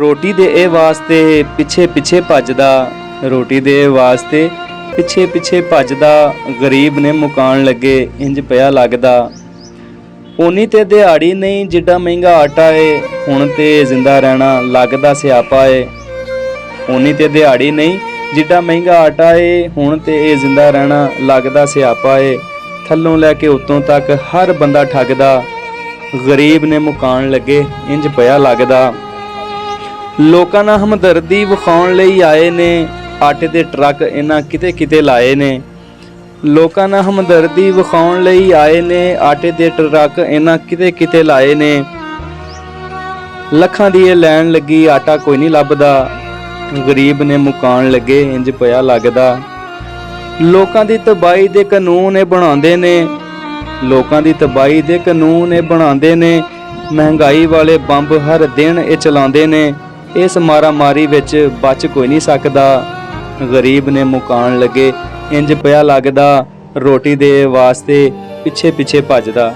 ਰੋਟੀ ਦੇ ਇਹ ਵਾਸਤੇ ਪਿੱਛੇ ਪਿੱਛੇ ਭੱਜਦਾ, ਰੋਟੀ ਦੇ ਇਹ ਵਾਸਤੇ ਪਿੱਛੇ ਪਿੱਛੇ ਭੱਜਦਾ, ਗਰੀਬ ਨੇ ਮੁਕਾਣ ਲੱਗੇ ਇੰਜ ਪਿਆ ਲੱਗਦਾ। ਉਨੀ ਤੇ ਦਿਹਾੜੀ ਨਹੀਂ ਜਿੱਡਾ ਮਹਿੰਗਾ ਆਟਾ ਏ, ਹੁਣ ਤੇ ਜ਼ਿੰਦਾ ਰਹਿਣਾ ਲੱਗਦਾ ਸਿਆਪਾ ਏ। ਉਨੀ ਤੇ ਦਿਹਾੜੀ ਨਹੀਂ ਜਿੱਡਾ ਮਹਿੰਗਾ ਆਟਾ ਏ, ਹੁਣ ਤੇ ਇਹ ਜ਼ਿੰਦਾ ਰਹਿਣਾ ਲੱਗਦਾ ਸਿਆਪਾ ਏ। ਥੱਲੋਂ ਲੈ ਕੇ ਉੱਤੋਂ ਤੱਕ ਹਰ ਬੰਦਾ ਠੱਗਦਾ, ਗਰੀਬ ਨੇ ਮੁਕਾਣ ਲੱਗੇ ਇੰਜ ਪਿਆ ਲੱਗਦਾ। ਲੋਕਾਂ ਨਾਲ ਹਮਦਰਦੀ ਵਿਖਾਉਣ ਲਈ ਆਏ ਨੇ, ਆਟੇ ਦੇ ਟਰੱਕ ਇਹਨਾਂ ਕਿਤੇ ਕਿਤੇ ਲਾਏ ਨੇ। ਲੋਕਾਂ ਨਾਲ ਹਮਦਰਦੀ ਵਿਖਾਉਣ ਲਈ ਆਏ ਨੇ, ਆਟੇ ਦੇ ਟਰੱਕ ਇਹਨਾਂ ਕਿਤੇ ਕਿਤੇ ਲਾਏ ਨੇ। ਲੱਖਾਂ ਦੀ ਇਹ ਲੈਣ ਲੱਗੀ, ਆਟਾ ਕੋਈ ਨਹੀਂ ਲੱਭਦਾ, ਗਰੀਬ ਨੇ ਮੁਕਾਣ ਲੱਗੇ ਇੰਜ ਪਿਆ ਲੱਗਦਾ। ਲੋਕਾਂ ਦੀ ਤਬਾਹੀ ਦੇ ਕਾਨੂੰਨ ਇਹ ਬਣਾਉਂਦੇ ਨੇ, ਲੋਕਾਂ ਦੀ ਤਬਾਹੀ ਦੇ ਕਾਨੂੰਨ ਇਹ ਬਣਾਉਂਦੇ ਨੇ। ਮਹਿੰਗਾਈ ਵਾਲੇ ਬੰਬ ਹਰ ਦਿਨ ਇਹ ਚਲਾਉਂਦੇ ਨੇ, ਇਸ ਮਾਰਾਮਾਰੀ ਵਿੱਚ ਬਚ ਕੋਈ ਨਹੀਂ ਸਕਦਾ। ਗਰੀਬ ਨੇ ਮੁਕਾਣ ਲੱਗੇ ਇੰਜ ਪਿਆ ਲੱਗਦਾ, ਰੋਟੀ ਦੇ ਵਾਸਤੇ ਪਿੱਛੇ ਪਿੱਛੇ ਭੱਜਦਾ।